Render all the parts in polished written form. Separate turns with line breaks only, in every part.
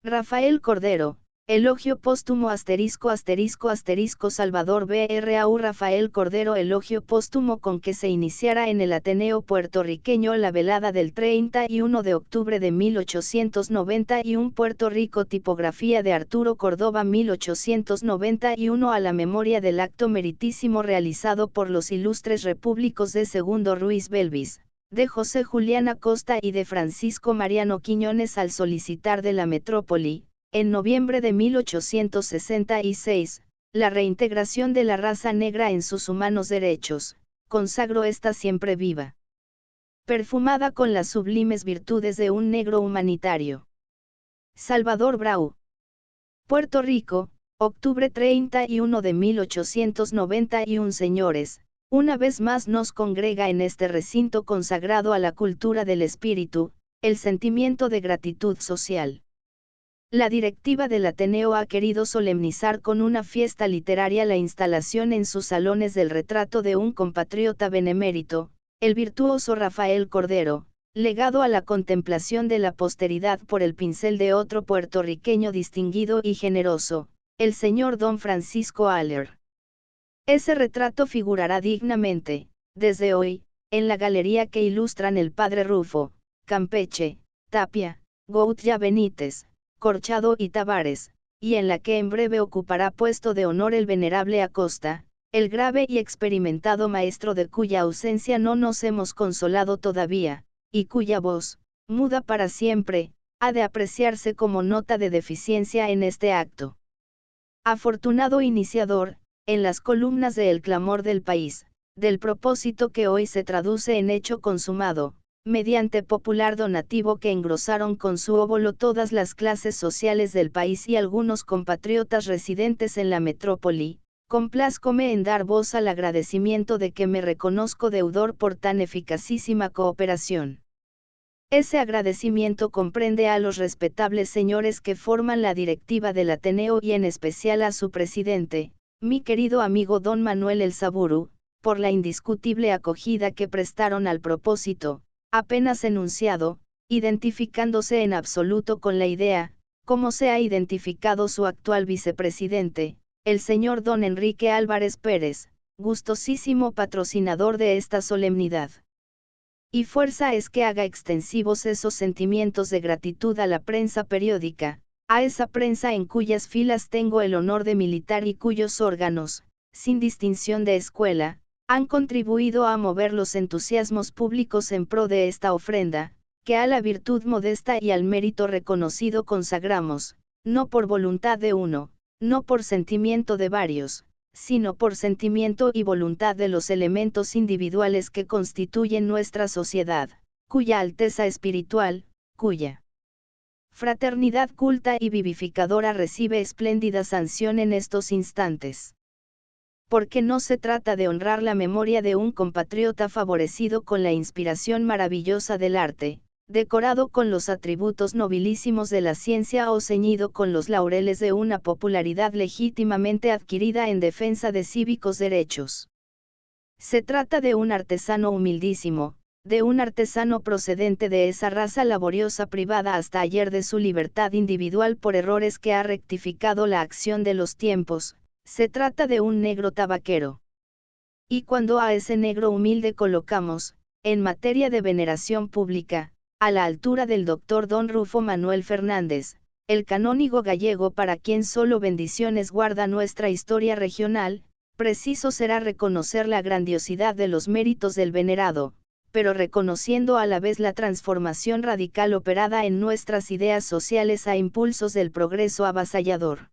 Rafael Cordero, elogio póstumo Salvador Brau Rafael Cordero elogio póstumo con que se iniciara en el Ateneo puertorriqueño la velada del 31 de octubre de 1891 Puerto Rico tipografía de Arturo Córdoba 1891 a la memoria del acto meritísimo realizado por los ilustres repúblicos de Segundo Ruiz Belvis, de José Julián Acosta y de Francisco Mariano Quiñones al solicitar de la metrópoli, en noviembre de 1866, la reintegración de la raza negra en sus humanos derechos, consagro esta siempre viva, perfumada con las sublimes virtudes de un negro humanitario. Salvador Brau. Puerto Rico, octubre 31 de 1891 Señores, una vez más nos congrega en este recinto consagrado a la cultura del espíritu, el sentimiento de gratitud social. La directiva del Ateneo ha querido solemnizar con una fiesta literaria la instalación en sus salones del retrato de un compatriota benemérito, el virtuoso Rafael Cordero, legado a la contemplación de la posteridad por el pincel de otro puertorriqueño distinguido y generoso, el señor don Francisco Aller. Ese retrato figurará dignamente, desde hoy, en la galería que ilustran el padre Rufo, Campeche, Tapia, Goutlla Benítez, Corchado y Tavares, y en la que en breve ocupará puesto de honor el venerable Acosta, el grave y experimentado maestro de cuya ausencia no nos hemos consolado todavía, y cuya voz, muda para siempre, ha de apreciarse como nota de deficiencia en este acto. Afortunado iniciador, en las columnas de El Clamor del País, del propósito que hoy se traduce en hecho consumado, mediante popular donativo que engrosaron con su óvulo todas las clases sociales del país y algunos compatriotas residentes en la metrópoli, complázcome en dar voz al agradecimiento de que me reconozco deudor por tan eficacísima cooperación. Ese agradecimiento comprende a los respetables señores que forman la directiva del Ateneo y en especial a su presidente, mi querido amigo don Manuel El Saburu, por la indiscutible acogida que prestaron al propósito, apenas enunciado, identificándose en absoluto con la idea, como se ha identificado su actual vicepresidente, el señor don Enrique Álvarez Pérez, gustosísimo patrocinador de esta solemnidad. Y fuerza es que haga extensivos esos sentimientos de gratitud a la prensa periódica, a esa prensa en cuyas filas tengo el honor de militar y cuyos órganos, sin distinción de escuela, han contribuido a mover los entusiasmos públicos en pro de esta ofrenda, que a la virtud modesta y al mérito reconocido consagramos, no por voluntad de uno, no por sentimiento de varios, sino por sentimiento y voluntad de los elementos individuales que constituyen nuestra sociedad, cuya alteza espiritual, cuya fraternidad culta y vivificadora recibe espléndida sanción en estos instantes. Porque no se trata de honrar la memoria de un compatriota favorecido con la inspiración maravillosa del arte, decorado con los atributos nobilísimos de la ciencia o ceñido con los laureles de una popularidad legítimamente adquirida en defensa de cívicos derechos. Se trata de un artesano humildísimo, de un artesano procedente de esa raza laboriosa privada hasta ayer de su libertad individual por errores que ha rectificado la acción de los tiempos. Se trata de un negro tabaquero. Y cuando a ese negro humilde colocamos, en materia de veneración pública, a la altura del doctor don Rufo Manuel Fernández, el canónigo gallego para quien solo bendiciones guarda nuestra historia regional, preciso será reconocer la grandiosidad de los méritos del venerado, pero reconociendo a la vez la transformación radical operada en nuestras ideas sociales a impulsos del progreso avasallador.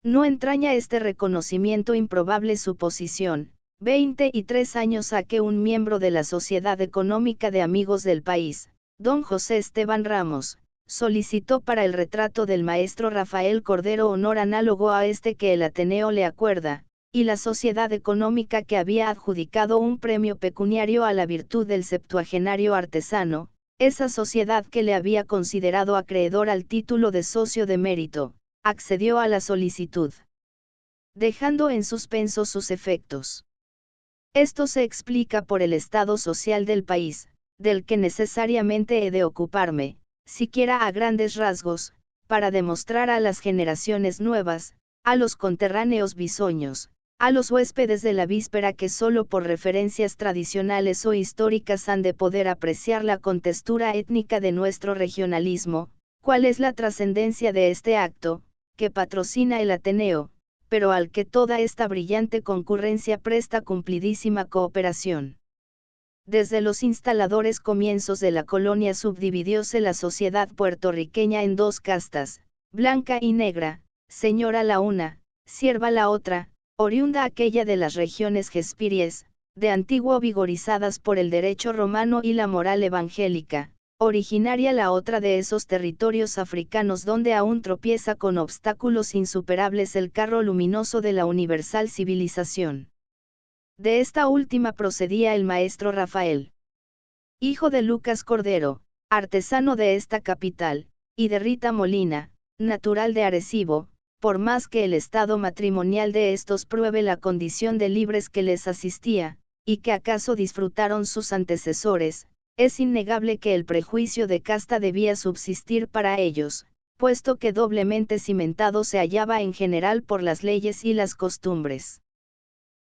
No entraña este reconocimiento improbable suposición, 23 años a que un miembro de la Sociedad Económica de Amigos del País, don José Esteban Ramos, solicitó para el retrato del maestro Rafael Cordero honor análogo a este que el Ateneo le acuerda, y la Sociedad Económica que había adjudicado un premio pecuniario a la virtud del septuagenario artesano, esa sociedad que le había considerado acreedor al título de socio de mérito, accedió a la solicitud, dejando en suspenso sus efectos. Esto se explica por el estado social del país, del que necesariamente he de ocuparme, siquiera a grandes rasgos, para demostrar a las generaciones nuevas, a los conterráneos bisoños, a los huéspedes de la víspera que solo por referencias tradicionales o históricas han de poder apreciar la contextura étnica de nuestro regionalismo, cuál es la trascendencia de este acto, que patrocina el Ateneo, pero al que toda esta brillante concurrencia presta cumplidísima cooperación. Desde los instaladores comienzos de la colonia subdividióse la sociedad puertorriqueña en dos castas, blanca y negra, señora la una, sierva la otra, oriunda aquella de las regiones Jespiries, de antiguo vigorizadas por el derecho romano y la moral evangélica, originaria la otra de esos territorios africanos donde aún tropieza con obstáculos insuperables el carro luminoso de la universal civilización. De esta última procedía el maestro Rafael, hijo de Lucas Cordero, artesano de esta capital, y de Rita Molina, natural de Arecibo, por más que el estado matrimonial de estos pruebe la condición de libres que les asistía, y que acaso disfrutaron sus antecesores, es innegable que el prejuicio de casta debía subsistir para ellos, puesto que doblemente cimentado se hallaba en general por las leyes y las costumbres.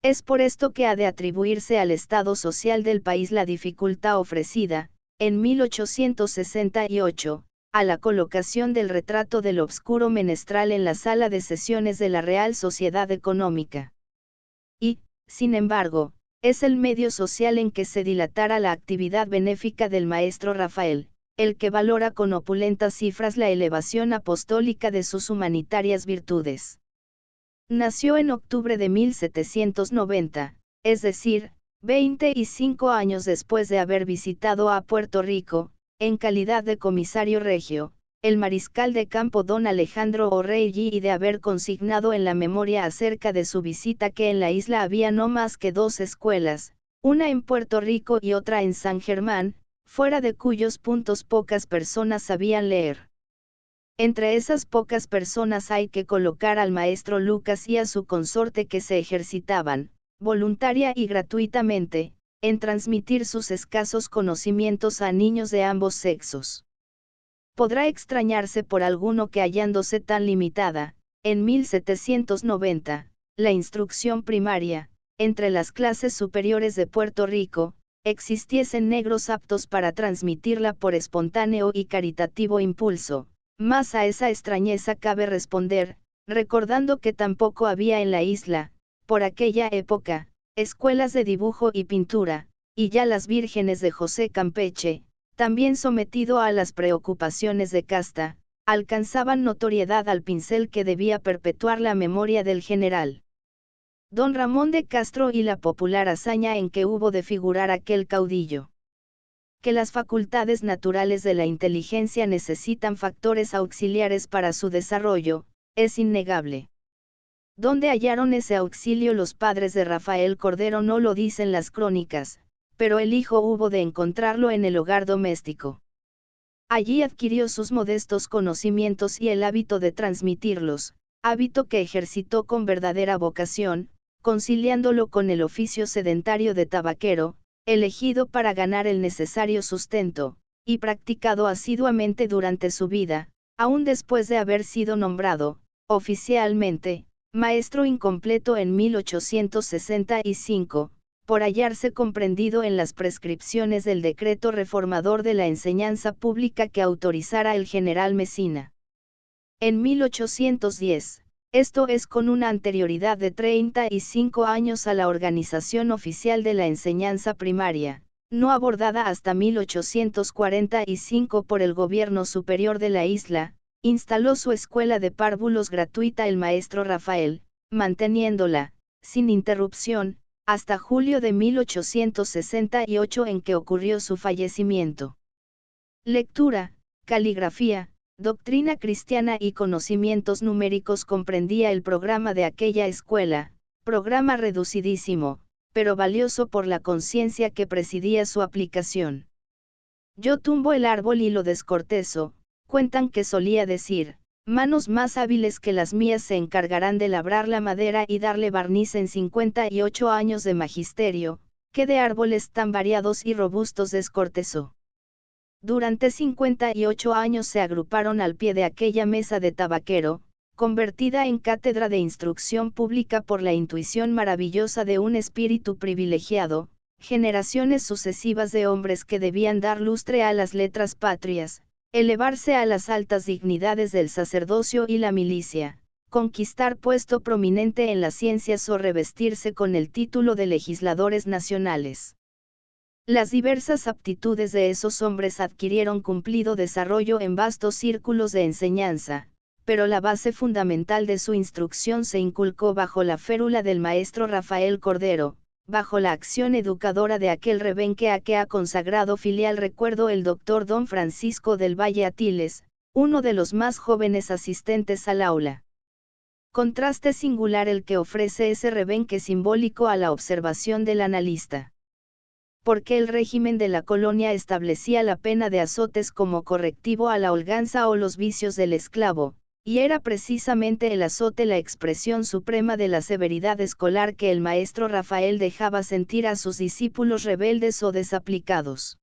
Es por esto que ha de atribuirse al estado social del país la dificultad ofrecida, en 1868, a la colocación del retrato del obscuro menestral en la sala de sesiones de la Real Sociedad Económica. Y, sin embargo, es el medio social en que se dilatara la actividad benéfica del maestro Rafael, el que valora con opulentas cifras la elevación apostólica de sus humanitarias virtudes. Nació en octubre de 1790, es decir, 25 años después de haber visitado a Puerto Rico, en calidad de comisario regio, el mariscal de campo don Alejandro O'Reilly y de haber consignado en la memoria acerca de su visita que en la isla había no más que 2 escuelas, una en Puerto Rico y otra en San Germán, fuera de cuyos puntos pocas personas sabían leer. Entre esas pocas personas hay que colocar al maestro Lucas y a su consorte que se ejercitaban, voluntaria y gratuitamente, en transmitir sus escasos conocimientos a niños de ambos sexos. Podrá extrañarse por alguno que hallándose tan limitada, en 1790, la instrucción primaria, entre las clases superiores de Puerto Rico, existiesen negros aptos para transmitirla por espontáneo y caritativo impulso, mas a esa extrañeza cabe responder, recordando que tampoco había en la isla, por aquella época, escuelas de dibujo y pintura, y ya las vírgenes de José Campeche, también sometido a las preocupaciones de casta, alcanzaban notoriedad al pincel que debía perpetuar la memoria del general don Ramón de Castro y la popular hazaña en que hubo de figurar aquel caudillo. Que las facultades naturales de la inteligencia necesitan factores auxiliares para su desarrollo, es innegable. ¿Dónde hallaron ese auxilio los padres de Rafael Cordero? No lo dicen las crónicas, pero el hijo hubo de encontrarlo en el hogar doméstico. Allí adquirió sus modestos conocimientos y el hábito de transmitirlos, hábito que ejercitó con verdadera vocación, conciliándolo con el oficio sedentario de tabaquero, elegido para ganar el necesario sustento, y practicado asiduamente durante su vida, aún después de haber sido nombrado, oficialmente, maestro incompleto en 1865, por hallarse comprendido en las prescripciones del decreto reformador de la enseñanza pública que autorizara el general Mesina. En 1810, esto es con una anterioridad de 35 años a la organización oficial de la enseñanza primaria, no abordada hasta 1845 por el gobierno superior de la isla, instaló su escuela de párvulos gratuita el maestro Rafael, manteniéndola, sin interrupción, hasta julio de 1868 en que ocurrió su fallecimiento. Lectura, caligrafía, doctrina cristiana y conocimientos numéricos comprendía el programa de aquella escuela, programa reducidísimo, pero valioso por la conciencia que presidía su aplicación. Yo tumbo el árbol y lo descortezo, cuentan que solía decir, manos más hábiles que las mías se encargarán de labrar la madera y darle barniz en 58 años de magisterio, que de árboles tan variados y robustos descortezó. Durante 58 años se agruparon al pie de aquella mesa de tabaquero, convertida en cátedra de instrucción pública por la intuición maravillosa de un espíritu privilegiado, generaciones sucesivas de hombres que debían dar lustre a las letras patrias, elevarse a las altas dignidades del sacerdocio y la milicia, conquistar puesto prominente en las ciencias o revestirse con el título de legisladores nacionales. Las diversas aptitudes de esos hombres adquirieron cumplido desarrollo en vastos círculos de enseñanza, pero la base fundamental de su instrucción se inculcó bajo la férula del maestro Rafael Cordero, bajo la acción educadora de aquel rebenque a que ha consagrado filial recuerdo el doctor don Francisco del Valle Atiles, uno de los más jóvenes asistentes al aula. Contraste singular el que ofrece ese rebenque simbólico a la observación del analista. Porque el régimen de la colonia establecía la pena de azotes como correctivo a la holganza o los vicios del esclavo, y era precisamente el azote la expresión suprema de la severidad escolar que el maestro Rafael dejaba sentir a sus discípulos rebeldes o desaplicados.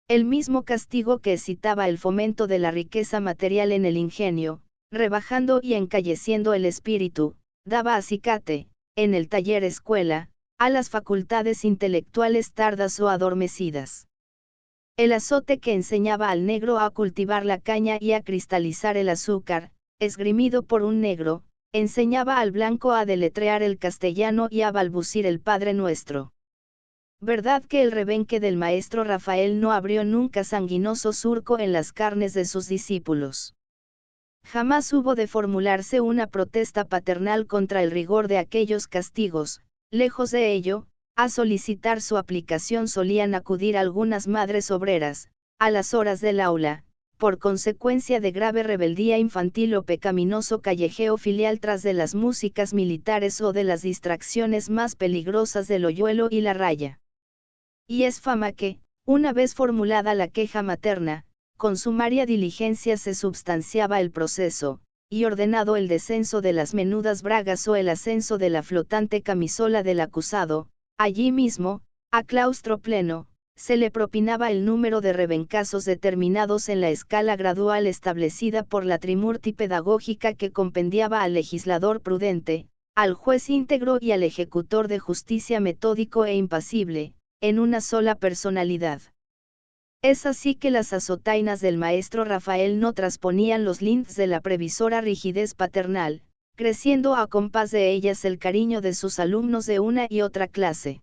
El mismo castigo que excitaba el fomento de la riqueza material en el ingenio, rebajando y encalleciendo el espíritu, daba acicate, en el taller escuela, a las facultades intelectuales tardas o adormecidas. El azote que enseñaba al negro a cultivar la caña y a cristalizar el azúcar, esgrimido por un negro, enseñaba al blanco a deletrear el castellano y a balbucir el Padre Nuestro. Verdad que el rebenque del maestro Rafael no abrió nunca sanguinoso surco en las carnes de sus discípulos. Jamás hubo de formularse una protesta paternal contra el rigor de aquellos castigos. Lejos de ello, a solicitar su aplicación solían acudir algunas madres obreras, a las horas del aula, por consecuencia de grave rebeldía infantil o pecaminoso callejeo filial tras de las músicas militares o de las distracciones más peligrosas del hoyuelo y la raya. Y es fama que, una vez formulada la queja materna, con sumaria diligencia se substanciaba el proceso, y ordenado el descenso de las menudas bragas o el ascenso de la flotante camisola del acusado, allí mismo, a claustro pleno, se le propinaba el número de rebencazos determinados en la escala gradual establecida por la trimurti pedagógica que compendiaba al legislador prudente, al juez íntegro y al ejecutor de justicia metódico e impasible, en una sola personalidad. Es así que las azotainas del maestro Rafael no trasponían los lindes de la previsora rigidez paternal, creciendo a compás de ellas el cariño de sus alumnos de una y otra clase.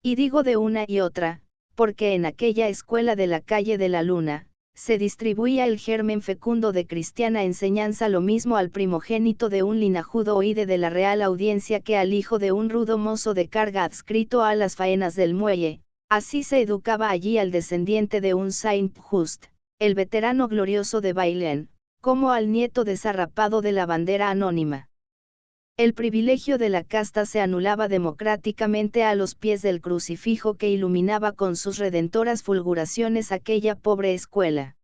Y digo de una y otra, porque en aquella escuela de la calle de la Luna, se distribuía el germen fecundo de cristiana enseñanza lo mismo al primogénito de un linajudo oide de la Real Audiencia que al hijo de un rudo mozo de carga adscrito a las faenas del muelle. Así se educaba allí al descendiente de un Saint-Just, el veterano glorioso de Bailén, como al nieto desarrapado de la bandera anónima. El privilegio de la casta se anulaba democráticamente a los pies del crucifijo que iluminaba con sus redentoras fulguraciones aquella pobre escuela.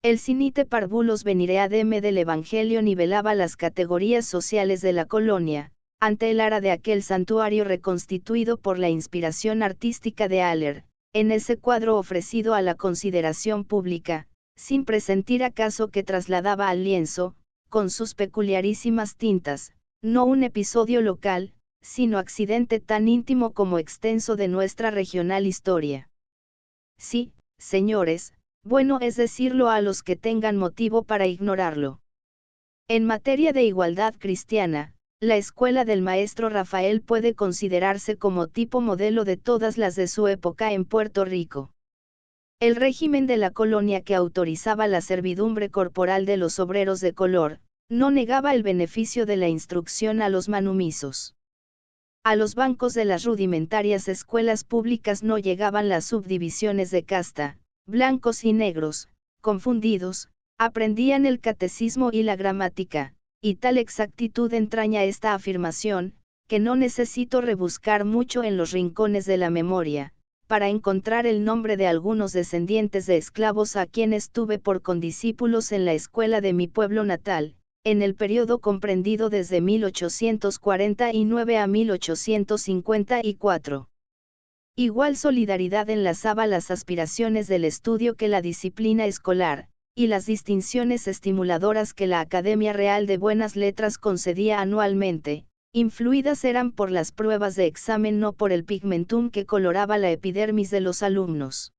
El sinite parvulos venireadem del Evangelio nivelaba las categorías sociales de la colonia, ante el ara de aquel santuario reconstituido por la inspiración artística de Haller, en ese cuadro ofrecido a la consideración pública, sin presentir acaso que trasladaba al lienzo, con sus peculiarísimas tintas, no un episodio local, sino accidente tan íntimo como extenso de nuestra regional historia. Sí, señores, bueno es decirlo a los que tengan motivo para ignorarlo. En materia de igualdad cristiana, la escuela del maestro Rafael puede considerarse como tipo modelo de todas las de su época en Puerto Rico. El régimen de la colonia que autorizaba la servidumbre corporal de los obreros de color, no negaba el beneficio de la instrucción a los manumisos. A los bancos de las rudimentarias escuelas públicas no llegaban las subdivisiones de casta, blancos y negros, confundidos, aprendían el catecismo y la gramática. Y tal exactitud entraña esta afirmación, que no necesito rebuscar mucho en los rincones de la memoria, para encontrar el nombre de algunos descendientes de esclavos a quienes tuve por condiscípulos en la escuela de mi pueblo natal, en el periodo comprendido desde 1849 a 1854. Igual solidaridad enlazaba las aspiraciones del estudio que la disciplina escolar, y las distinciones estimuladoras que la Academia Real de Buenas Letras concedía anualmente, influidas eran por las pruebas de examen, no por el pigmentum que coloraba la epidermis de los alumnos.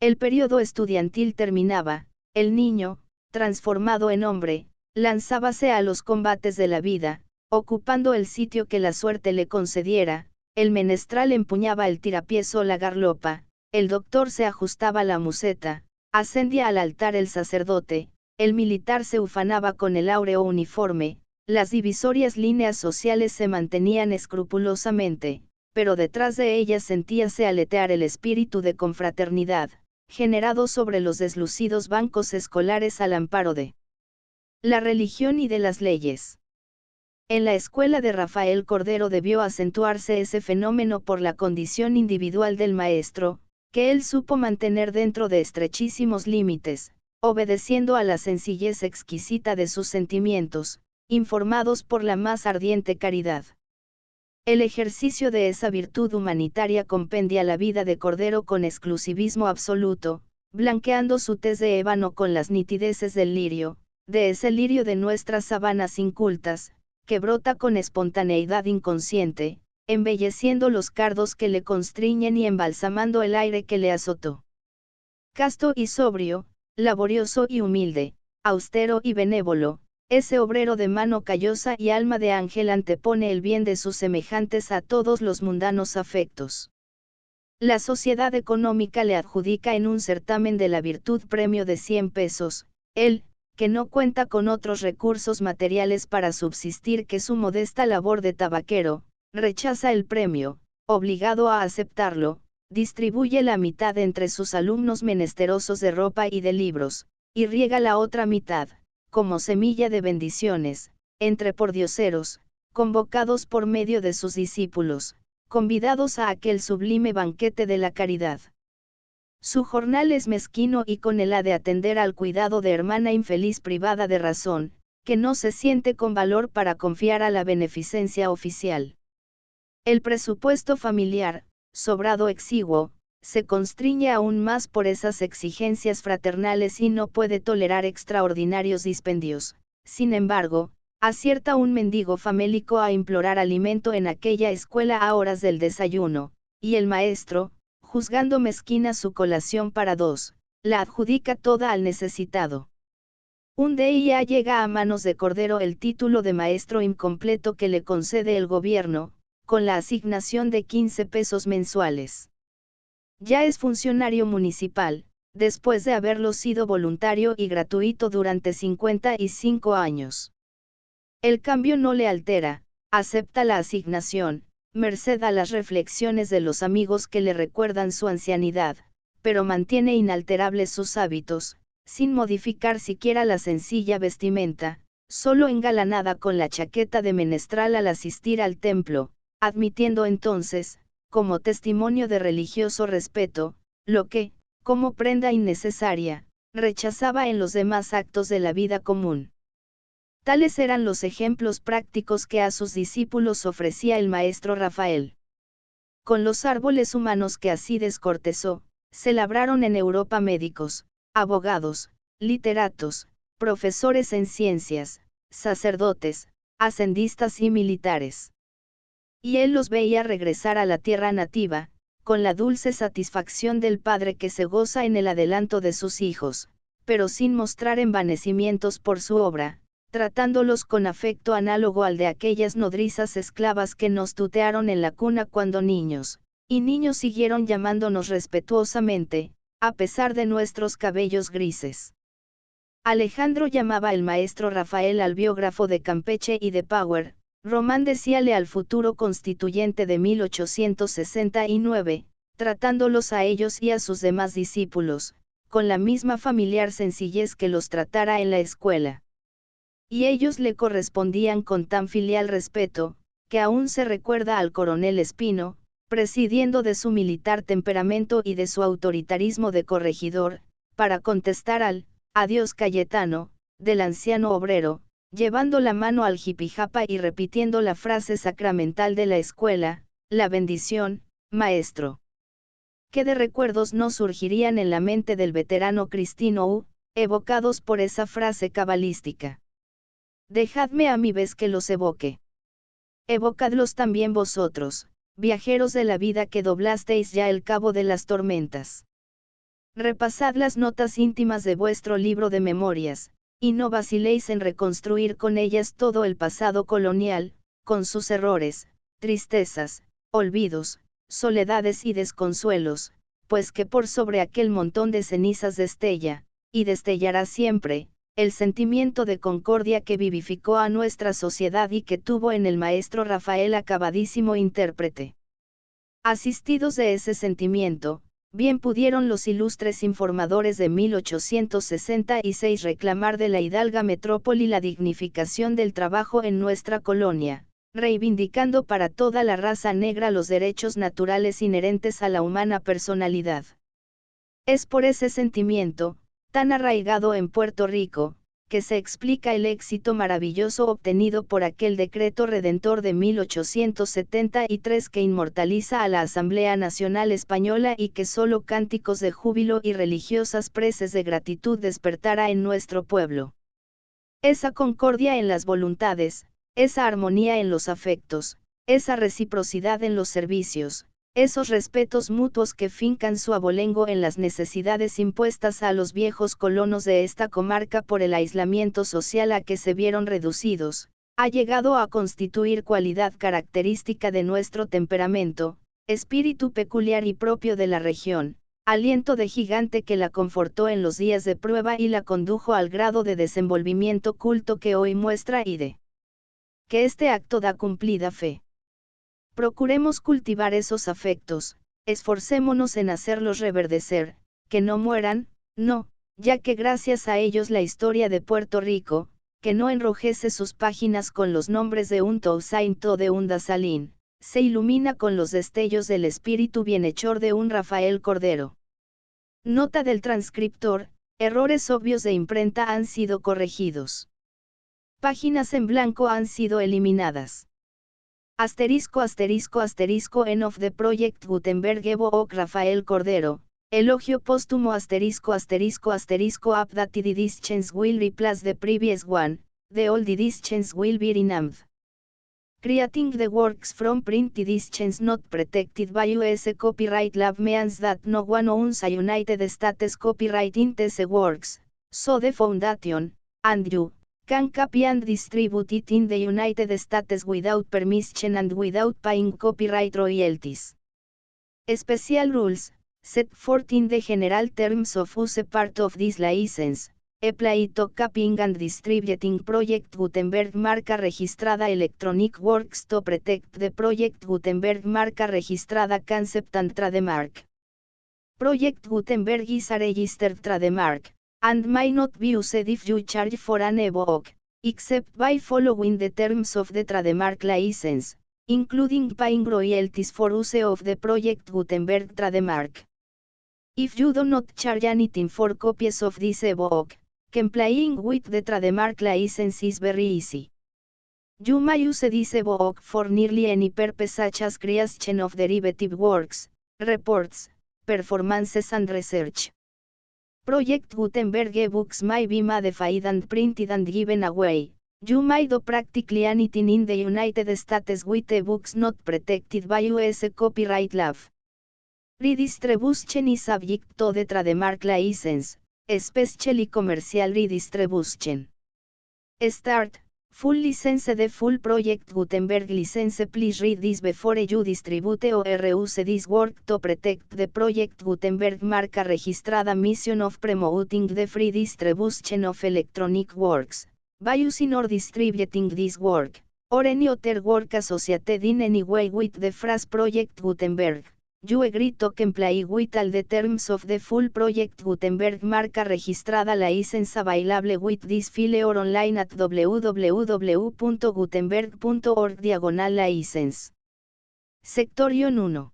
El periodo estudiantil terminaba, el niño, transformado en hombre, lanzábase a los combates de la vida, ocupando el sitio que la suerte le concediera. El menestral empuñaba el tirapiés o la garlopa, el doctor se ajustaba la museta, ascendía al altar el sacerdote, el militar se ufanaba con el áureo uniforme, las divisorias líneas sociales se mantenían escrupulosamente, pero detrás de ellas sentíase aletear el espíritu de confraternidad, generado sobre los deslucidos bancos escolares al amparo de la religión y de las leyes. En la escuela de Rafael Cordero debió acentuarse ese fenómeno por la condición individual del maestro, que él supo mantener dentro de estrechísimos límites, obedeciendo a la sencillez exquisita de sus sentimientos, informados por la más ardiente caridad. El ejercicio de esa virtud humanitaria compendia la vida de Cordero con exclusivismo absoluto, blanqueando su tez de ébano con las nitideces del lirio, de ese lirio de nuestras sabanas incultas, que brota con espontaneidad inconsciente, embelleciendo los cardos que le constriñen y embalsamando el aire que le azotó. Casto y sobrio, laborioso y humilde, austero y benévolo, ese obrero de mano callosa y alma de ángel antepone el bien de sus semejantes a todos los mundanos afectos. La sociedad económica le adjudica en un certamen de la virtud premio de 100 pesos, él, que no cuenta con otros recursos materiales para subsistir que su modesta labor de tabaquero, rechaza el premio, obligado a aceptarlo, distribuye la mitad entre sus alumnos menesterosos de ropa y de libros, y riega la otra mitad, como semilla de bendiciones, entre pordioseros, convocados por medio de sus discípulos, convidados a aquel sublime banquete de la caridad. Su jornal es mezquino y con él ha de atender al cuidado de hermana infeliz privada de razón, que no se siente con valor para confiar a la beneficencia oficial. El presupuesto familiar, sobrado exiguo, se constriñe aún más por esas exigencias fraternales y no puede tolerar extraordinarios dispendios. Sin embargo, acierta un mendigo famélico a implorar alimento en aquella escuela a horas del desayuno, y el maestro, juzgando mezquina su colación para dos, la adjudica toda al necesitado. Un día llega a manos de Cordero el título de maestro incompleto que le concede el gobierno, con la asignación de 15 pesos mensuales. Ya es funcionario municipal, después de haberlo sido voluntario y gratuito durante 55 años. El cambio no le altera, acepta la asignación, merced a las reflexiones de los amigos que le recuerdan su ancianidad, pero mantiene inalterables sus hábitos, sin modificar siquiera la sencilla vestimenta, solo engalanada con la chaqueta de menestral al asistir al templo, admitiendo entonces, como testimonio de religioso respeto, lo que, como prenda innecesaria, rechazaba en los demás actos de la vida común. Tales eran los ejemplos prácticos que a sus discípulos ofrecía el maestro Rafael. Con los árboles humanos que así descortezó, se labraron en Europa médicos, abogados, literatos, profesores en ciencias, sacerdotes, hacendistas y militares. Y él los veía regresar a la tierra nativa, con la dulce satisfacción del padre que se goza en el adelanto de sus hijos, pero sin mostrar envanecimientos por su obra, tratándolos con afecto análogo al de aquellas nodrizas esclavas que nos tutearon en la cuna cuando niños, y niños siguieron llamándonos respetuosamente, a pesar de nuestros cabellos grises. Alejandro llamaba el maestro Rafael al biógrafo de Campeche y de Power, Román decíale al futuro constituyente de 1869, tratándolos a ellos y a sus demás discípulos, con la misma familiar sencillez que los tratara en la escuela. Y ellos le correspondían con tan filial respeto, que aún se recuerda al coronel Espino, presidiendo de su militar temperamento y de su autoritarismo de corregidor, para contestar al adiós Cayetano, del anciano obrero, llevando la mano al jipijapa y repitiendo la frase sacramental de la escuela, la bendición, maestro. ¿Qué de recuerdos no surgirían en la mente del veterano Cristino evocados por esa frase cabalística? Dejadme a mi vez que los evoque. Evocadlos también vosotros, viajeros de la vida que doblasteis ya el cabo de las tormentas. Repasad las notas íntimas de vuestro libro de memorias, y no vaciléis en reconstruir con ellas todo el pasado colonial, con sus errores, tristezas, olvidos, soledades y desconsuelos, pues que por sobre aquel montón de cenizas destella, y destellará siempre, el sentimiento de concordia que vivificó a nuestra sociedad y que tuvo en el maestro Rafael acabadísimo intérprete. Asistidos de ese sentimiento, bien pudieron los ilustres informadores de 1866 reclamar de la hidalga metrópoli la dignificación del trabajo en nuestra colonia, reivindicando para toda la raza negra los derechos naturales inherentes a la humana personalidad. Es por ese sentimiento, tan arraigado en Puerto Rico, que se explica el éxito maravilloso obtenido por aquel decreto redentor de 1873 que inmortaliza a la Asamblea Nacional Española y que solo cánticos de júbilo y religiosas preces de gratitud despertara en nuestro pueblo. Esa concordia en las voluntades, esa armonía en los afectos, esa reciprocidad en los servicios, esos respetos mutuos que fincan su abolengo en las necesidades impuestas a los viejos colonos de esta comarca por el aislamiento social a que se vieron reducidos, ha llegado a constituir cualidad característica de nuestro temperamento, espíritu peculiar y propio de la región, aliento de gigante que la confortó en los días de prueba y la condujo al grado de desenvolvimiento culto que hoy muestra y de que este acto da cumplida fe. Procuremos cultivar esos afectos, esforcémonos en hacerlos reverdecer, que no mueran, no, ya que gracias a ellos la historia de Puerto Rico, que no enrojece sus páginas con los nombres de un Toussaint o de un Dessalines, se ilumina con los destellos del espíritu bienhechor de un Rafael Cordero. Nota del transcriptor: errores obvios de imprenta han sido corregidos. Páginas en blanco han sido eliminadas. Asterisco asterisco asterisco end of the project Gutenberg Evo Oc Rafael Cordero, elogio póstumo asterisco asterisco asterisco updated editions will replace the previous one, the old editions will be renamed. Creating the works from print editions not protected by US copyright law means that no one owns a United States copyright in these works, so the foundation, and you, can copy and distribute it in the United States without permission and without paying copyright royalties. Special rules, set forth in the general terms of use part of this license, apply to copying and distributing Project Gutenberg marca registrada Electronic Works to protect the Project Gutenberg marca registrada concept and trademark. Project Gutenberg is a registered trademark, and may not be used if you charge for an evoke, except by following the terms of the trademark license, including paying royalties for use of the Project Gutenberg trademark. If you do not charge anything for copies of this evoke, complying with the trademark license is very easy. You may use this evoke for nearly any purpose such as creation of derivative works, reports, performances and research. Project Gutenberg ebooks may be modified and printed and given away. You may do practically anything in the United States with ebooks not protected by US copyright law. Redistribution is subject to the trademark license, especially commercial redistribution. Start. Full license. The full Project Gutenberg license. Please read this before you distribute or use this work to protect the Project Gutenberg marca registrada mission of promoting the free distribution of electronic works, by using or distributing this work, or any other work associated in any way with the phrase Project Gutenberg. You agree to comply with all the terms of the full Project Gutenberg marca registrada license available with this file or online at www.gutenberg.org/license. Sectorion 1.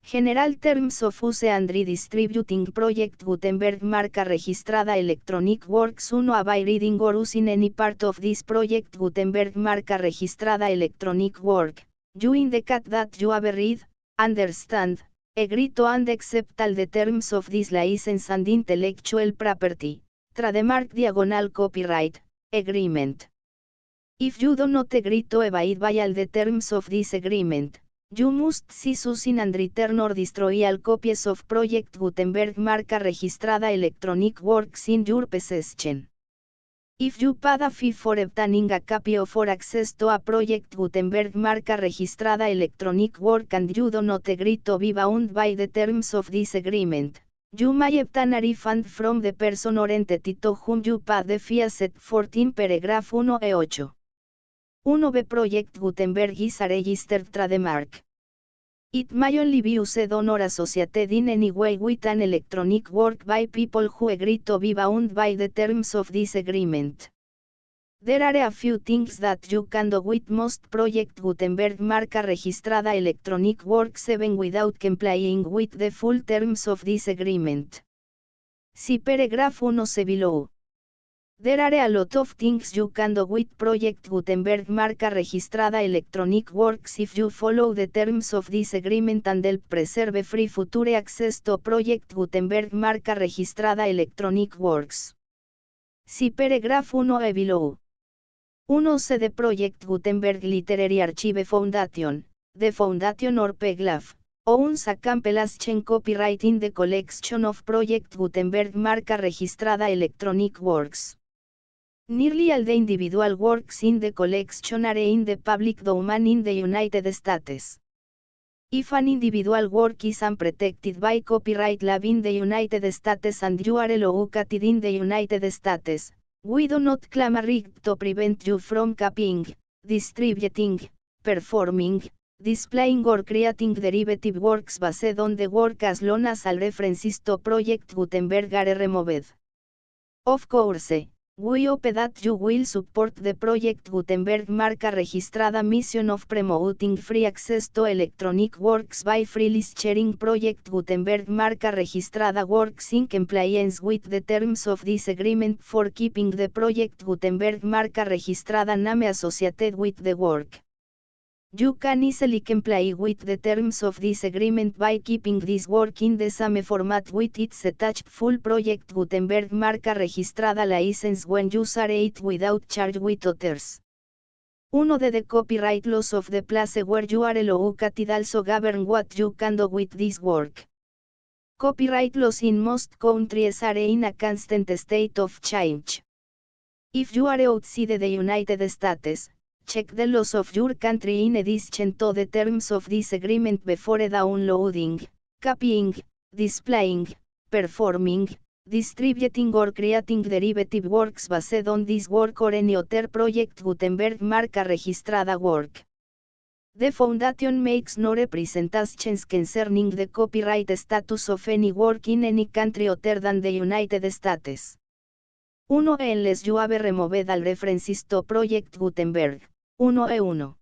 General Terms of Use and Redistributing Project Gutenberg marca registrada Electronic Works 1. By reading or using any part of this Project Gutenberg marca registrada Electronic Work, you indicate that you have read, understand, agree to and accept all the terms of this license and intellectual property, trademark copyright, agreement. If you do not agree to abide by all the terms of this agreement, you must cease using and return or destroy all copies of Project Gutenberg marca registrada electronic works in your possession. If you paid a fee for obtaining a copy of or access to a Project Gutenberg marca registrada electronic work and you do not agree to be bound by the terms of this agreement, you may obtain a refund from the person or entity to whom you paid the fee as set forth in paragraph 1e8. 1b Project Gutenberg is a registered trademark. It may only be used on or associated in any way with an electronic work by people who agree to be bound by the terms of this agreement. There are a few things that you can do with most Project Gutenberg marca registrada electronic works even without complying with the full terms of this agreement. See paragraph 1c below. There are a lot of things you can do with Project Gutenberg marca registrada electronic works if you follow the terms of this agreement and help preserve free future access to Project Gutenberg marca registrada electronic works. See paragraph 1e below. 1c The Project Gutenberg Literary Archive Foundation, the Foundation or PGLAF, owns a cancellation copyright in the collection of Project Gutenberg marca registrada electronic works. Nearly all the individual works in the collection are in the public domain in the United States. If an individual work is unprotected by copyright law in the United States and you are located in the United States, we do not claim a right to prevent you from copying, distributing, performing, displaying or creating derivative works based on the work as long as all references to Project Gutenberg are removed. Of course, we hope that you will support the Project Gutenberg marca registrada mission of promoting free access to electronic works by freely sharing Project Gutenberg marca registrada works in compliance with the terms of this agreement for keeping the Project Gutenberg marca registrada name associated with the work. You can easily comply with the terms of this agreement by keeping this work in the same format with its attached full Project Gutenberg marca registrada license when you share it without charge with others. One of the copyright laws of the place where you are located also govern what you can do with this work. Copyright laws in most countries are in a constant state of change. If you are outside the United States, check the laws of your country in addition to the terms of this agreement before downloading, copying, displaying, performing, distributing or creating derivative works based on this work or any other Project Gutenberg marca registrada work. The Foundation makes no representations concerning the copyright status of any work in any country other than the United States. 1. Unless you have removed all references to Project Gutenberg. 1e1.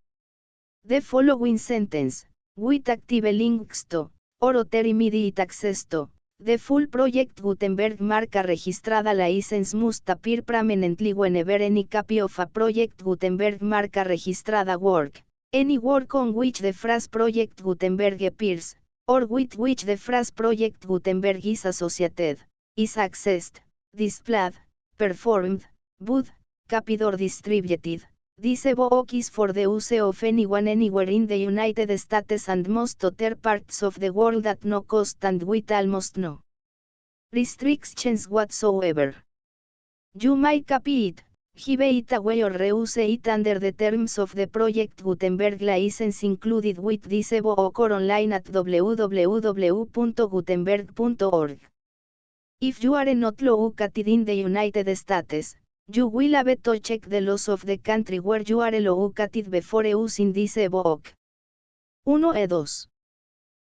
The following sentence, with active links to, or other immediate access to, the full Project Gutenberg marca registrada license must appear prominently whenever any copy of a Project Gutenberg marca registrada work, any work on which the phrase Project Gutenberg appears, or with which the phrase Project Gutenberg is associated, is accessed, displayed, performed, bought, copied or distributed. This book is for the use of anyone anywhere in the United States and most other parts of the world at no cost and with almost no restrictions whatsoever. You may copy it, give it away or reuse it under the terms of the Project Gutenberg license included with this book or online at www.gutenberg.org. If you are not located in the United States, you will have to check the laws of the country where you are located before using this book. 1e2.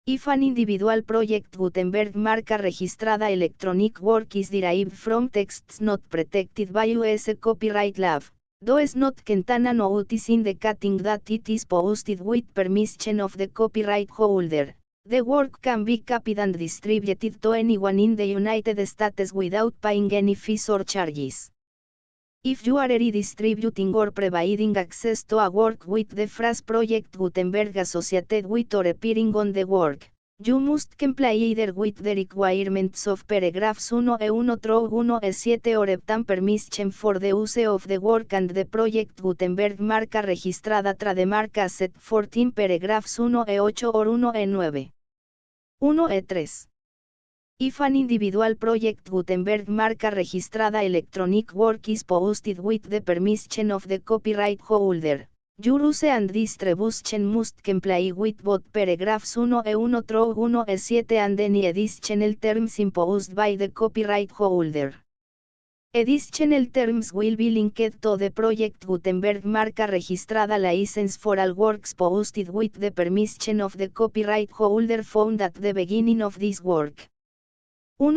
If an individual Project Gutenberg marca registrada electronic work is derived from texts not protected by US copyright law, does not contain a notice indicating that it is posted with permission of the copyright holder, the work can be copied and distributed to anyone in the United States without paying any fees or charges. If you are redistributing or providing access to a work with the phrase Project Gutenberg associated with or appearing on the work, you must comply either with the requirements of paragraphs 1 through 1 or obtain permission for the use of the work and the Project Gutenberg marca registrada trademark set 14 paragraphs 1 or 1 1 If an individual Project Gutenberg marca registrada electronic work is posted with the permission of the copyright holder, your use and distribution must comply with both paragraphs 1 through 1 and any additional terms imposed by the copyright holder. Additional terms will be linked to the Project Gutenberg marca registrada license for all works posted with the permission of the copyright holder found at the beginning of this work. 1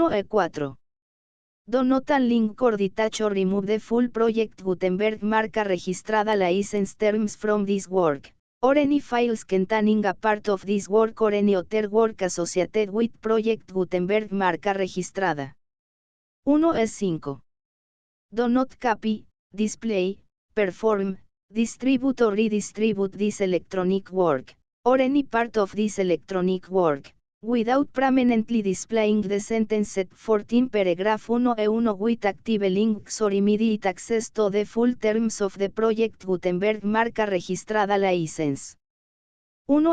Do not unlink or detach or remove the full Project Gutenberg marca registrada license terms from this work, or any files containing a part of this work or any other work associated with Project Gutenberg marca registrada. 1 Do not copy, display, perform, distribute or redistribute this electronic work, or any part of this electronic work, without permanently displaying the sentence set 14 paragraph 1 with active links or immediate access to the full terms of the Project Gutenberg marca registrada license. 1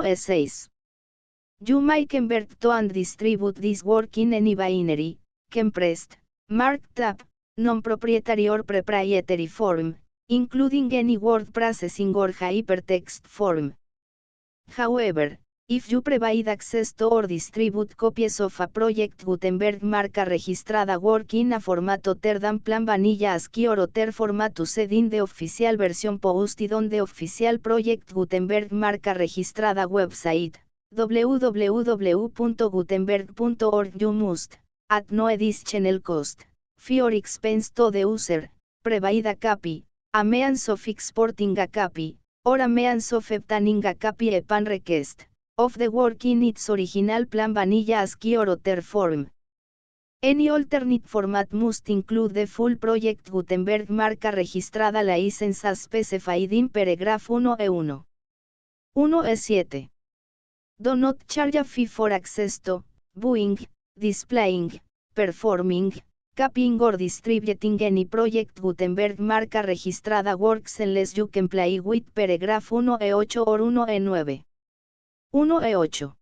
You may convert to and distribute this work in any binary, compressed, marked up, non-proprietary or proprietary form, including any word processing or hypertext form. However, if you provide access to or distribute copies of a Project Gutenberg marca registrada work in a format other than plain vanilla ASCII or other format used in the official version posted on the official Project Gutenberg marca registrada website, www.gutenberg.org, you must, at no additional cost, fee or expense to the user, provide a copy, a means of exporting a copy, or a means of obtaining a copy upon request, of the work in its original plain vanilla ASCII or other form. Any alternate format must include the full Project Gutenberg marca registrada license as specified in paragraph 1 1 Do not charge a fee for access to, viewing, displaying, performing, copying or distributing any Project Gutenberg marca registrada works unless you comply with paragraph 1 or 1 1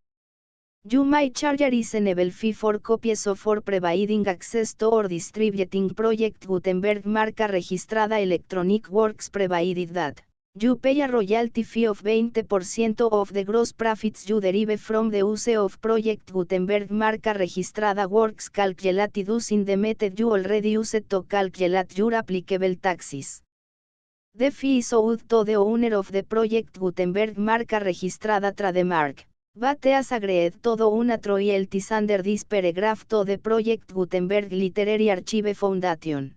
You may charge a reasonable fee for copies of or providing access to or distributing Project Gutenberg marca registrada electronic works provided that you pay a royalty fee of 20% of the gross profits you derive from the use of Project Gutenberg marca registrada works calculated using the method you already used to calculate your applicable taxes. The fee is owed to the owner of the Project Gutenberg marca registrada trademark, but as agreed to do not royalties under this paragraph to the Project Gutenberg Literary Archive Foundation.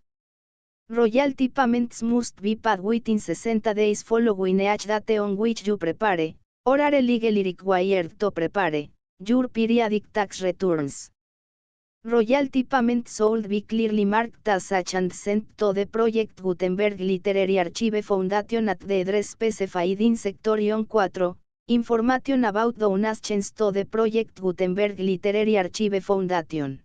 Royalty payments must be paid within 60 days following each date on which you prepare, or are legally required to prepare, your periodic tax returns. Royalty payments should be clearly marked as such and sent to the Project Gutenberg Literary Archive Foundation at the address specified in Section 4, Information about donations to the Project Gutenberg Literary Archive Foundation.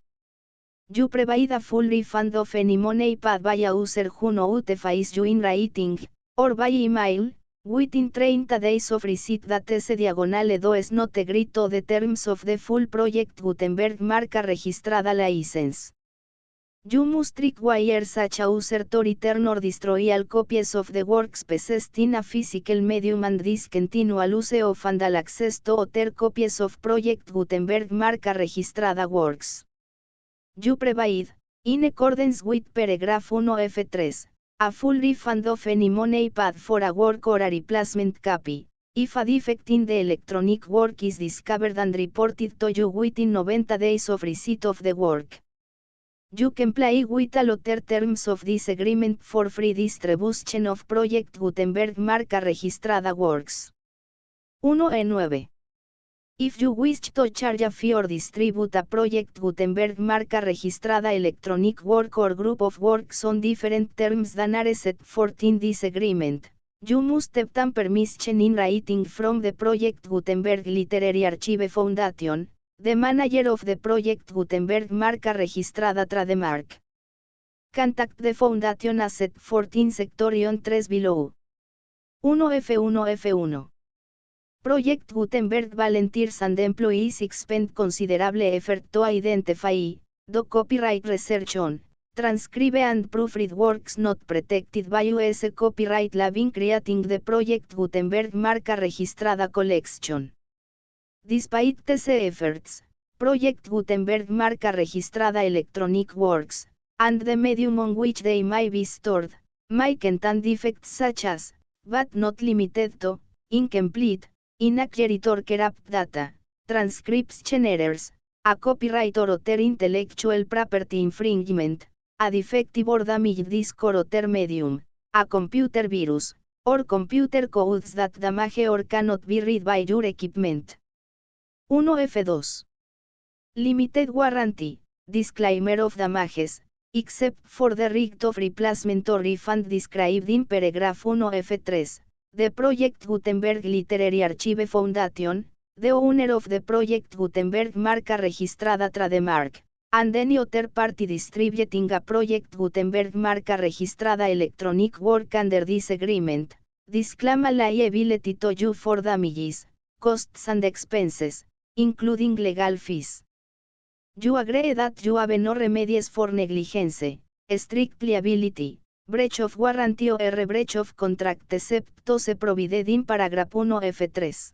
You provide a full refund of any money paid by a user who notifies you in writing, or by email, within 30 days of receipt that does not agree to the terms of the full Project Gutenberg marca registrada license. You must require such a user to return or destroy all copies of the works possessed in a physical medium and discontinue use of and all access to other copies of Project Gutenberg marca registrada works. You provide, in accordance with paragraph 1F3, a full refund of any money paid for a work or a replacement copy, if a defect in the electronic work is discovered and reported to you within 90 days of receipt of the work. You comply with all other terms of this agreement for free distribution of Project Gutenberg marca registrada works. 1 9 If you wish to charge a fee or distribute a project Gutenberg marca registrada electronic work or group of works on different terms than are set forth in this agreement, you must obtain permission in writing from the Project Gutenberg Literary Archive Foundation, the manager of the Project Gutenberg marca registrada trademark. Contact the Foundation as set forth in Section 3 below. 1F1F1 Project Gutenberg volunteers and employees expend considerable effort to identify, do copyright research on, transcribe and proofread works not protected by US copyright law in creating the Project Gutenberg marca registrada collection. Despite these efforts, Project Gutenberg marca registrada electronic works, and the medium on which they may be stored, may contain defects such as, but not limited to, incomplete, inaccurate or corrupt data, transcription errors, a copyright or other intellectual property infringement, a defective or damaged disk or other medium, a computer virus, or computer codes that damage or cannot be read by your equipment. 1F2 Limited warranty, disclaimer of damages, except for the right of replacement or refund described in paragraph 1F3. The Project Gutenberg Literary Archive Foundation, the owner of the Project Gutenberg marca registrada trademark, and any other party distributing a Project Gutenberg marca registrada electronic work under this agreement, disclaim a liability to you for damages, costs and expenses, including legal fees. You agree that you have no remedies for negligence, strict liability, breach of warranty or breach of contract except those provided in paragraph 1F3.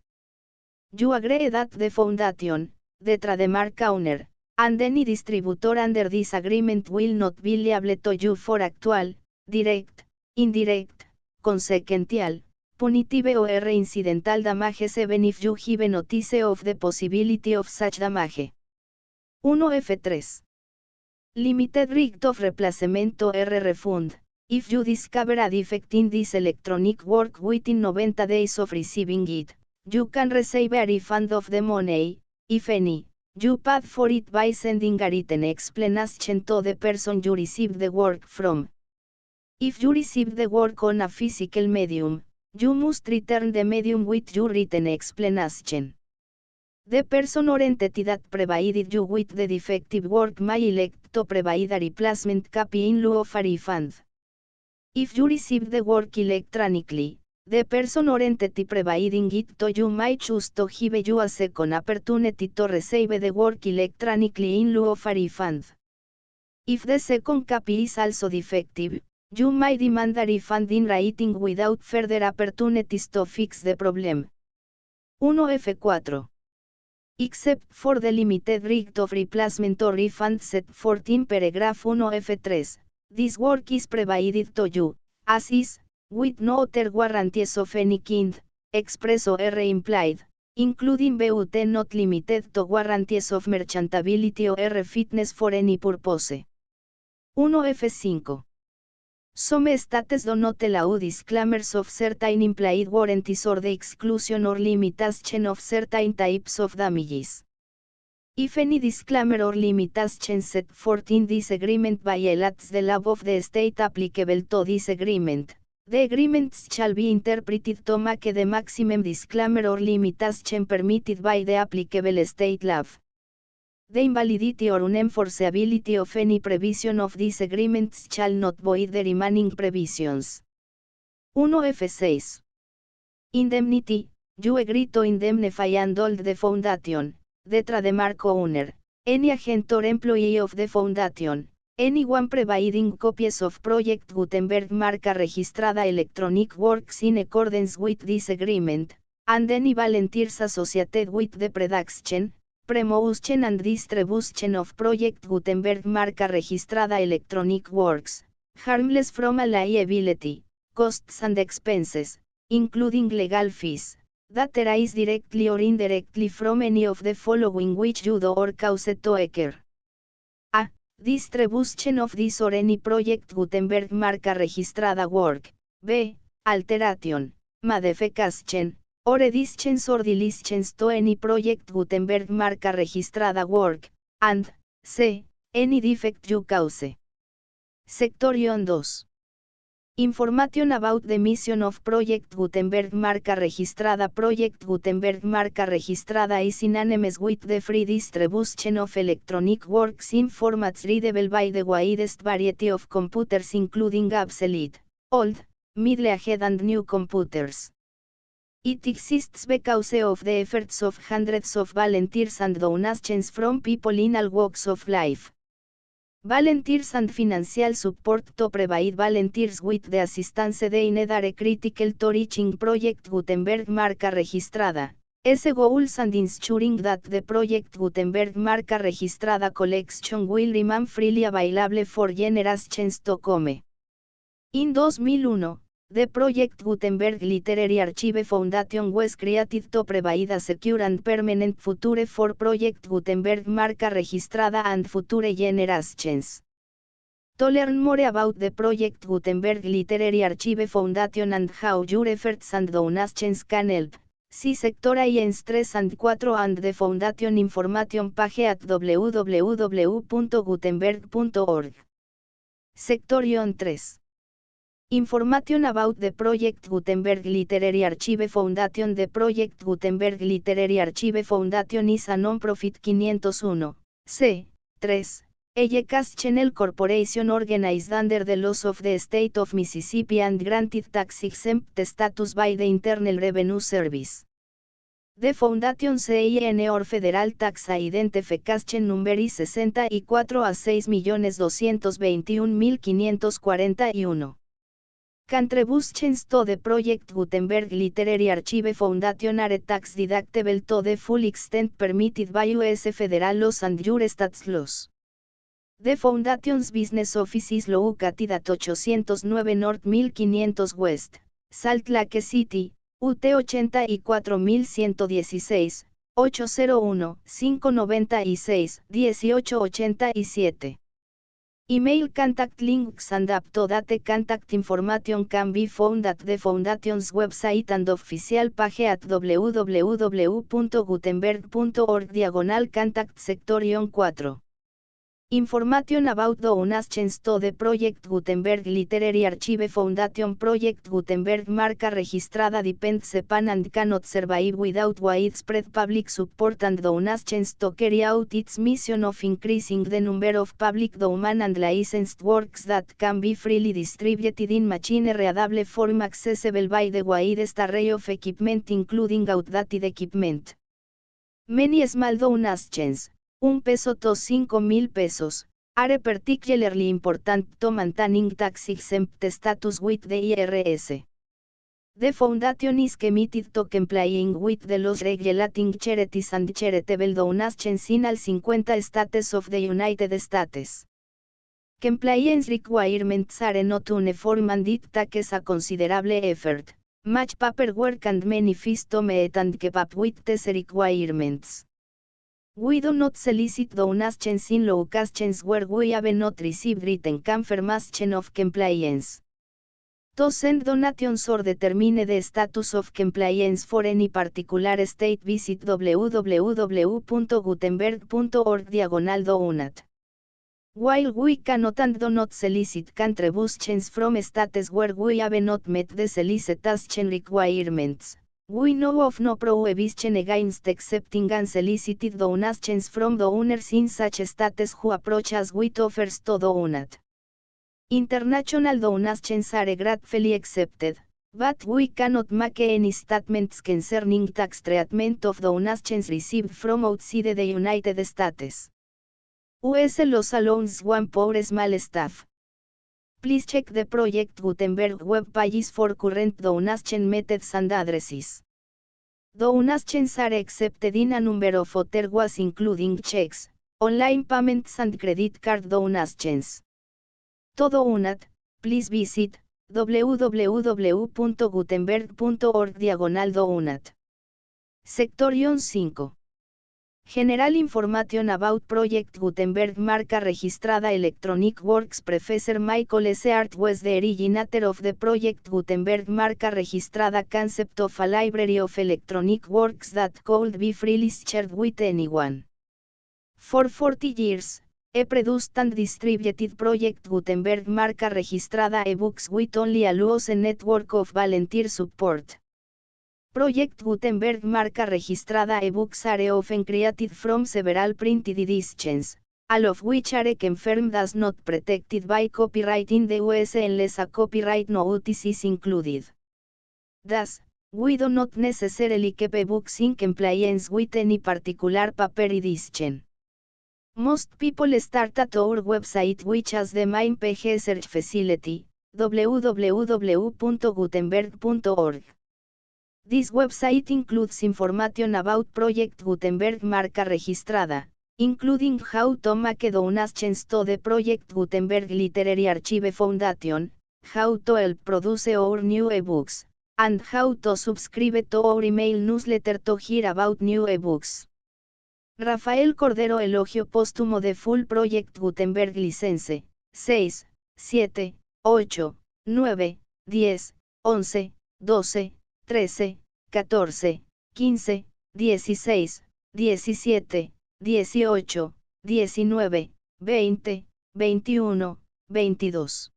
You agree that the Foundation, the trademark owner, and any distributor under this agreement will not be liable to you for actual, direct, indirect, consequential, punitive or incidental damages even if you give notice of the possibility of such damage. 1F3. Limited right of replacement or refund. If you discover a defect in this electronic work within 90 days of receiving it, you can receive a refund of the money, if any, you paid for it by sending a written explanation to the person you received the work from. If you received the work on a physical medium, you must return the medium with your written explanation. The person or entity that provided you with the defective work may elect to provide a replacement copy in lieu of a refund. If you receive the work electronically, the person or entity providing it to you might choose to give you a second opportunity to receive the work electronically in lieu of a refund. If the second copy is also defective, you may demand a refund in writing without further opportunities to fix the problem. 1F4. Except for the limited right of replacement or refund set forth in paragraph 1F3. This work is provided to you, as is, with no other warranties of any kind, express or implied, including but not limited to warranties of merchantability or fitness for any purpose. 1F5. Some states do not allow disclaimers of certain implied warranties or the exclusion or limitation of certain types of damages. If any disclaimer or limitation set forth in this agreement violates the law of the state applicable to this agreement, the agreements shall be interpreted to make the maximum disclaimer or limitation permitted by the applicable state law. The invalidity or unenforceability of any provision of these agreements shall not void the remaining provisions. 1F6. Indemnity. You agree to indemnify and hold the Foundation, the trademark owner, any agent or employee of the Foundation, anyone providing copies of Project Gutenberg marca registrada electronic works in accordance with this agreement, and any volunteers associated with the production, promotion and distribution of Project Gutenberg marca registrada electronic works, harmless from a liability, costs and expenses, including legal fees, that arise directly or indirectly from any of the following which you do or cause to occur. A. Distribution of this or any Project Gutenberg marca registrada work. B. Alteration, modification, Ore license or license to any project Gutenberg marca registrada work, and, c. Any defect you cause. Section 2. Information about the mission of Project Gutenberg marca registrada. Project Gutenberg marca registrada is synonymous with the free distribution of electronic works in formats readable by the widest variety of computers including obsolete, old, middle-aged and new computers. It exists because of the efforts of hundreds of volunteers and donations from people in all walks of life. Volunteers and financial support to provide volunteers with the assistance they need are critical to reaching Project Gutenberg marca registrada. Goals and ensuring that the Project Gutenberg marca registrada collection will remain freely available for generations to come. In 2001, the Project Gutenberg Literary Archive Foundation was created to provide a secure and permanent future for Project Gutenberg marca registrada and future generations. To learn more about the Project Gutenberg Literary Archive Foundation and how your efforts and donations can help, see Sections 3 and 4 and the Foundation information page at www.gutenberg.org. Section 3. Information about the Project Gutenberg Literary Archive Foundation. The Project Gutenberg Literary Archive Foundation is a non-profit 501, c. 3, cash channel corporation organized under the laws of the state of Mississippi and granted tax-exempt status by the Internal Revenue Service. The Foundation's EIN or Federal Tax Identification Number is 64A6221541. Contributions to the Project Gutenberg Literary Archive Foundation are tax deductible to the full extent permitted by U.S. federal laws and your state's laws. The Foundation's business office is located at 809 North 1500 West, Salt Lake City, UT 84116, 801-596-1887. Email contact links and up-to-date contact information can be found at the Foundation's website and official page at www.gutenberg.org/contact section 4. Information about donations to the Project Gutenberg Literary Archive Foundation. Project Gutenberg marca registrada depends upon and cannot survive without widespread public support and donations to carry out its mission of increasing the number of public domain and licensed works that can be freely distributed in machine-readable form accessible by the widest array of equipment including outdated equipment. Many small donations, $1 to $5,000, are particularly important to maintaining tax-exempt status with the IRS. The Foundation is committed to complying with the laws regulating charities and charitable donations in all 50 states of the United States. Compliance requirements are not uniform and it takes a considerable effort, much paperwork and many fees to meet and keep up with these requirements. We do not solicit donations in locations where we have not received written confirmation of compliance. To send donations or determine the status of compliance for any particular state, visit www.gutenberg.org/donate. While we cannot and do not solicit contributions from states where we have not met the solicitation requirements, we know of no prohibition against accepting unsolicited donations from donors in such states who approach us with offers to donate. International donations are gratefully accepted, but we cannot make any statements concerning tax treatment of donations received from outside the United States. US laws allows one per small staff. Please check the Project Gutenberg web pages for current donation methods and addresses. Donations are accepted in a number of other ways including checks, online payments and credit card donations. To donate, please visit www.gutenberg.org/donate. Section 5. General Information about Project Gutenberg. Marca registrada Electronic Works. Professor Michael S. Hart was the originator of the Project Gutenberg. Marca registrada Concept of a library of electronic works that could be freely shared with anyone. For 40 years, he produced and distributed Project Gutenberg. Marca registrada ebooks with only a loose network of volunteer support. Project Gutenberg. Marca registrada ebooks are often created from several printed editions, all of which are confirmed as not protected by copyright in the US unless a copyright notice is included. Thus, we do not necessarily keep ebooks in compliance with any particular paper edition. Most people start at our website, which has the main page search facility, www.gutenberg.org. This website includes information about Project Gutenberg. Marca registrada, including how to make donations to the Project Gutenberg Literary Archive Foundation, how to help produce our new ebooks, and how to subscribe to our email newsletter to hear about new ebooks. Rafael Cordero. Elogio póstumo de Full Project Gutenberg. License 6, 7, 8, 9, 10, 11, 12, 13, 14, 15, 16, 17, 18, 19, 20, 21, 22.